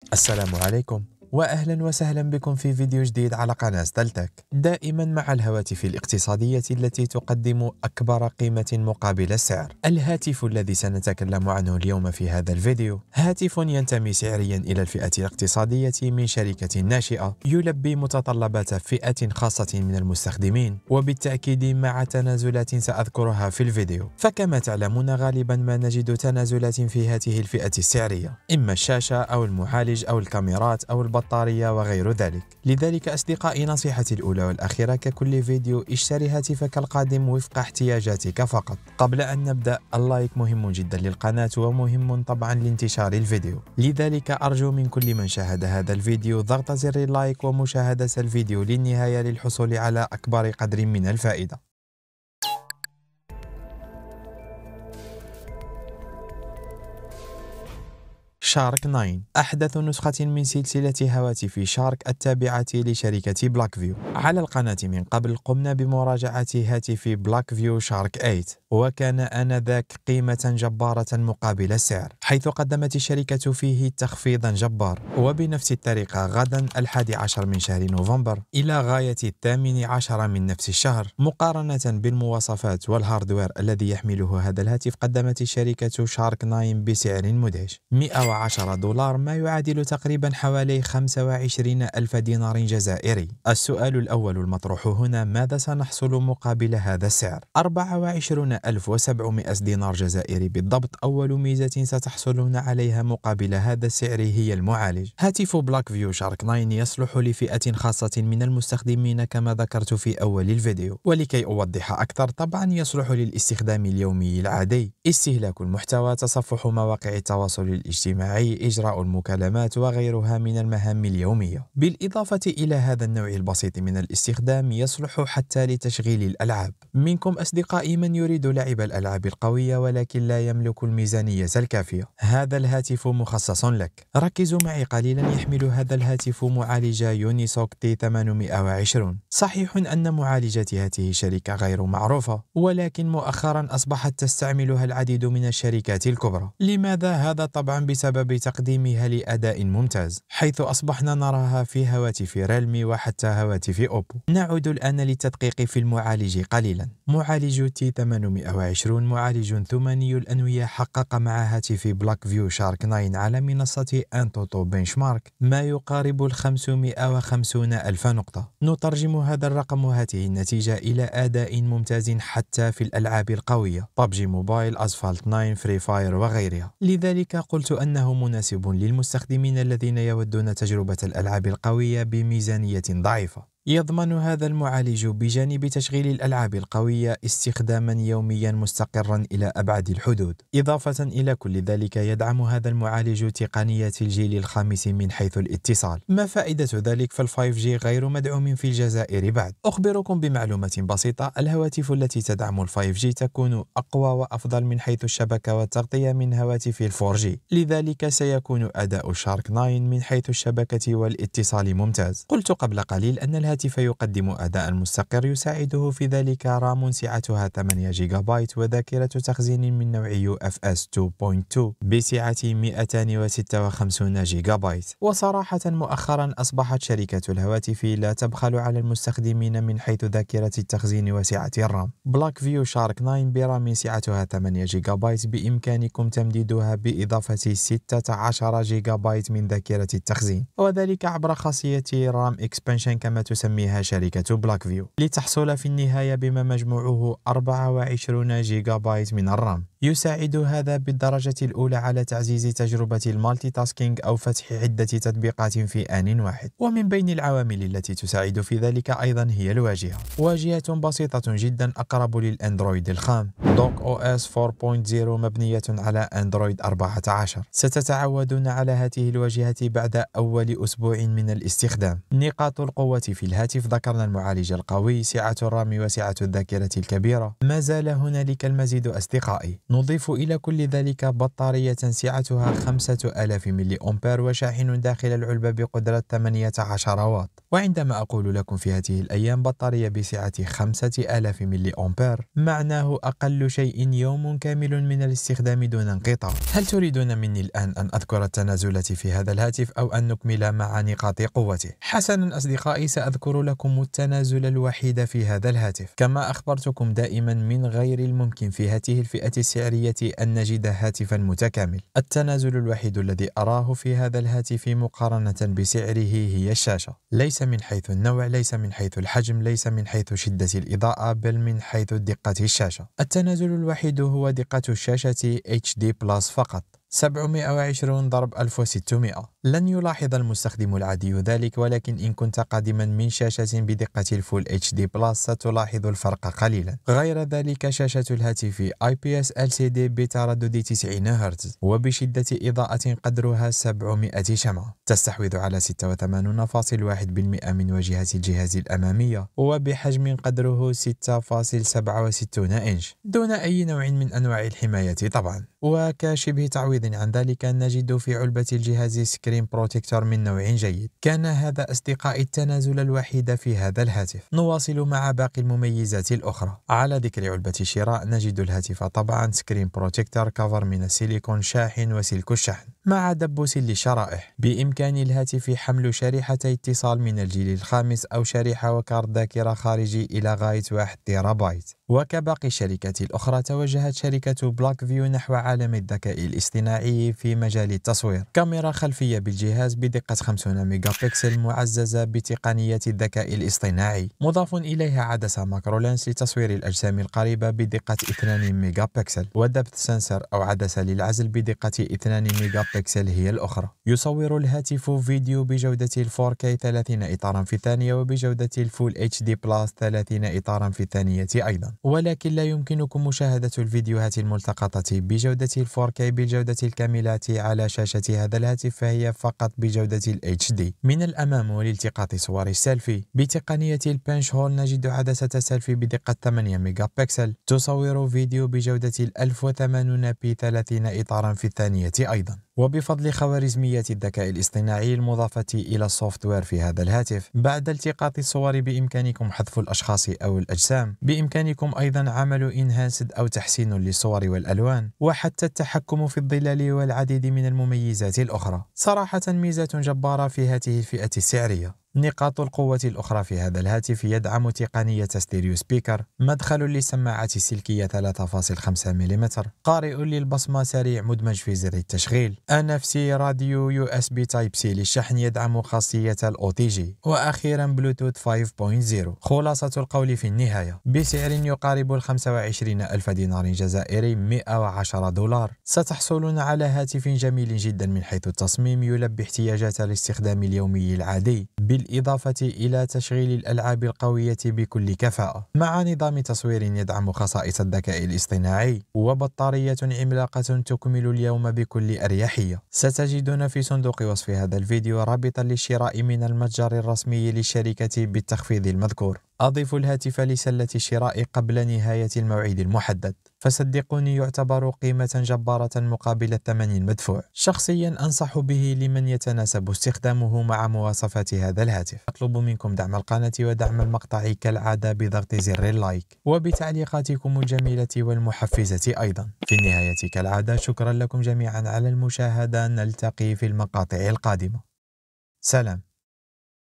السلام عليكم وأهلا وسهلا بكم في فيديو جديد على قناة ستالتك. دائما مع الهواتف الاقتصادية التي تقدم أكبر قيمة مقابل السعر. الهاتف الذي سنتكلم عنه اليوم في هذا الفيديو هاتف ينتمي سعريا إلى الفئة الاقتصادية من شركة ناشئة، يلبي متطلبات فئة خاصة من المستخدمين، وبالتأكيد مع تنازلات سأذكرها في الفيديو. فكما تعلمون غالبا ما نجد تنازلات في هذه الفئة السعرية، إما الشاشة أو المعالج أو الكاميرات أو البطارية وغير ذلك. لذلك أصدقائي، نصيحتي الأولى والأخيرة ككل فيديو: اشتري هاتفك القادم وفق احتياجاتك فقط. قبل أن نبدأ، اللايك مهم جدا للقناة ومهم طبعا لانتشار الفيديو، لذلك أرجو من كل من شاهد هذا الفيديو ضغط زر اللايك ومشاهدة الفيديو للنهاية للحصول على أكبر قدر من الفائدة. شارك 9 أحدث نسخة من سلسلة هواتف شارك التابعة لشركة بلاك فيو. على القناة من قبل قمنا بمراجعة هاتف بلاك فيو شارك 8، وكان آنذاك قيمة جبارة مقابل السعر، حيث قدمت الشركة فيه تخفيضا جبار. وبنفس الطريقة غدا 11 من شهر نوفمبر إلى غاية 18 من نفس الشهر، مقارنة بالمواصفات والهاردوير الذي يحمله هذا الهاتف، قدمت الشركة شارك 9 بسعر مدهش $110، ما يعادل تقريبا حوالي 25 ألف دينار جزائري. السؤال الأول المطروح هنا: ماذا سنحصل مقابل هذا السعر؟ 24,700 دينار جزائري بالضبط. أول ميزة ستحصلون عليها مقابل هذا السعر هي المعالج. هاتف بلاك فيو شارك 9 يصلح لفئة خاصة من المستخدمين كما ذكرت في أول الفيديو، ولكي أوضح أكثر، طبعا يصلح للاستخدام اليومي العادي، استهلاك المحتوى، تصفح مواقع التواصل الاجتماعي، إجراء المكالمات وغيرها من المهام اليومية. بالإضافة إلى هذا النوع البسيط من الاستخدام، يصلح حتى لتشغيل الألعاب. منكم أصدقائي من يريد لعب الألعاب القوية ولكن لا يملك الميزانية الكافية، هذا الهاتف مخصص لك. ركزوا معي قليلا، يحمل هذا الهاتف معالج يونيسوك T820. صحيح أن معالجات هذه الشركة غير معروفة، ولكن مؤخرا أصبحت تستعملها العديد من الشركات الكبرى. لماذا؟ هذا طبعا بسبب تقديمها لأداء ممتاز، حيث أصبحنا نراها في هواتف ريلمي وحتى هواتف أوبو. نعود الآن للتدقيق في المعالج قليلا. معالج T820 معالج ثماني الأنوية، حقق مع هاتف بلاك فيو شارك 9 على منصة أنتوتو بنشمارك ما يقارب 550 ألف نقطة. نترجم هذا الرقم وهذه النتيجة إلى أداء ممتاز حتى في الألعاب القوية، PUBG موبايل، أسفالت 9، فري فاير وغيرها. لذلك قلت أنه مناسب للمستخدمين الذين يودون تجربة الألعاب القوية بميزانية ضعيفة. يضمن هذا المعالج بجانب تشغيل الألعاب القوية استخداما يوميا مستقرا إلى أبعد الحدود. إضافة إلى كل ذلك، يدعم هذا المعالج تقنية الجيل الخامس من حيث الاتصال. ما فائدة ذلك؟ فال5G غير مدعوم في الجزائر بعد. أخبركم بمعلومة بسيطة: الهواتف التي تدعم ال5G تكون أقوى وأفضل من حيث الشبكة والتغطية من هواتف ال4G، لذلك سيكون أداء شارك 9 من حيث الشبكة والاتصال ممتاز. قلت قبل قليل أن الهاتف يقدم أداء مستقر يساعده في ذلك رام سعتها 8 جيجا بايت وذاكرة تخزين من نوع UFS 2.2 بسعة 256 جيجا بايت. وصراحة مؤخرا أصبحت شركة الهواتف لا تبخل على المستخدمين من حيث ذاكرة التخزين وسعة الرام. بلاك فيو شارك 9 برام سعتها 8 جيجا بايت بإمكانكم تمديدها بإضافة 16 جيجا بايت من ذاكرة التخزين، وذلك عبر خاصية رام اكسبانشن كما تسميها شركة بلاك فيو، لتحصل في النهاية بما مجموعه 24 جيجا بايت من الرام. يساعد هذا بالدرجة الأولى على تعزيز تجربة المالتي تاسكينج أو فتح عدة تطبيقات في آن واحد. ومن بين العوامل التي تساعد في ذلك أيضا هي الواجهة. واجهة بسيطة جدا أقرب للأندرويد الخام، دوك OS 4.0 مبنية على أندرويد 14. ستتعودون على هذه الواجهة بعد أول أسبوع من الاستخدام. نقاط القوة في الهاتف: ذكرنا المعالج القوي، سعة الرام وسعة الذاكرة الكبيرة. ما زال هنالك المزيد أصدقائي. نضيف إلى كل ذلك بطارية سعتها 5000 ملي أمبير وشاحن داخل العلبة بقدرة 18 واط. وعندما أقول لكم في هذه الأيام بطارية بسعة 5000 ملي أمبير معناه أقل شيء يوم كامل من الاستخدام دون انقطاع. هل تريدون مني الآن أن أذكر التنازلات في هذا الهاتف أو أن نكمل مع نقاط قوته؟ حسنا أصدقائي، سأذكر لكم التنازل الوحيد في هذا الهاتف. كما أخبرتكم دائما من غير الممكن في هذه الفئة السعرية أن نجد هاتفا متكامل. التنازل الوحيد الذي أراه في هذا الهاتف مقارنة بسعره هي الشاشة، ليس من حيث النوع، ليس من حيث الحجم، ليس من حيث شدة الإضاءة، بل من حيث دقة الشاشة. التنازل الوحيد هو دقة الشاشة HD بلس فقط 720 ضرب 1600. لن يلاحظ المستخدم العادي ذلك، ولكن إن كنت قادما من شاشة بدقة الفول HD بلس ستلاحظ الفرق قليلا. غير ذلك شاشة الهاتف IPS LCD بتردد 90 هرتز وبشدة إضاءة قدرها 700 شمعة، تستحوذ على 86.1% من واجهة الجهاز الأمامية وبحجم قدره 6.67 إنش دون أي نوع من أنواع الحماية طبعا. وكشبه تعويض عن ذلك نجد في علبة الجهاز سكرين بروتكتور من نوع جيد. كان هذا أصدقائي التنازل الوحيد في هذا الهاتف. نواصل مع باقي المميزات الأخرى. على ذكر علبة الشراء نجد الهاتف طبعا سكرين بروتكتور، كفر من السيليكون، شاحن وسلك الشحن مع دبوس للشرائح. بإمكان الهاتف حمل شريحتي اتصال من الجيل الخامس أو شريحة وكارت ذاكرة خارجي إلى غاية 1 تيرابايت. وكباقي الشركات الأخرى توجهت شركة بلاك فيو نحو عالم الذكاء الاصطناعي في مجال التصوير. كاميرا خلفية بالجهاز بدقة 50 ميجا بكسل معززة بتقنية الذكاء الاصطناعي، مضاف إليها عدسة ماكرو لينس لتصوير الأجسام القريبة بدقة 2 ميجا بكسل، ودبث سنسر أو عدسة للعزل بدقة 2 ميجا بكسل هي الأخرى. يصور الهاتف فيديو بجودة 4K 30 إطارا في الثانية وبجودة الفول HD بلس 30 إطارا في الثانية أيضا. ولكن لا يمكنكم مشاهدة الفيديوهات الملتقطة بجودة 4K بالجودة الكاملة على شاشة هذا الهاتف، فهي فقط بجودة HD. من الأمام ولالتقاط صور السيلفي بتقنية البنش هول نجد عدسة سيلفي بدقة 8 ميجا بكسل تصور فيديو بجودة 1080p 30 إطارا في الثانية أيضا. وبفضل خوارزمية الذكاء الاصطناعي المضافة إلى السوفت وير في هذا الهاتف، بعد التقاط الصور بإمكانكم حذف الأشخاص أو الأجسام، بإمكانكم أيضا عمل إنهانسد أو تحسين للصور والألوان، وحتى التحكم في الظلال والعديد من المميزات الأخرى. صراحة ميزة جبارة في هذه الفئة السعرية. نقاط القوة الأخرى في هذا الهاتف: يدعم تقنية ستيريو سبيكر، مدخل للسماعة السلكية 3.5 ملم، قارئ للبصمة سريع مدمج في زر التشغيل، NFC راديو USB تايب سي للشحن، يدعم خاصية OTG، وأخيرا بلوتوث 5.0. خلاصة القول في النهاية: بسعر يقارب 25,000 دينار جزائري $110 ستحصلون على هاتف جميل جدا من حيث التصميم، يلبي احتياجات الاستخدام اليومي العادي، بالإضافة إلى تشغيل الألعاب القوية بكل كفاءة، مع نظام تصوير يدعم خصائص الذكاء الاصطناعي، وبطارية عملاقة تكمل اليوم بكل أريحية. ستجدون في صندوق وصف هذا الفيديو رابطا للشراء من المتجر الرسمي للشركة بالتخفيض المذكور. أضيف الهاتف لسلة الشراء قبل نهاية الموعد المحدد، فصدقوني يعتبر قيمة جبارة مقابل الثمن المدفوع. شخصيا أنصح به لمن يتناسب استخدامه مع مواصفات هذا الهاتف. أطلب منكم دعم القناة ودعم المقطع كالعادة بضغط زر اللايك وبتعليقاتكم الجميلة والمحفزة أيضا. في النهاية كالعادة شكرا لكم جميعا على المشاهدة، نلتقي في المقاطع القادمة. سلام.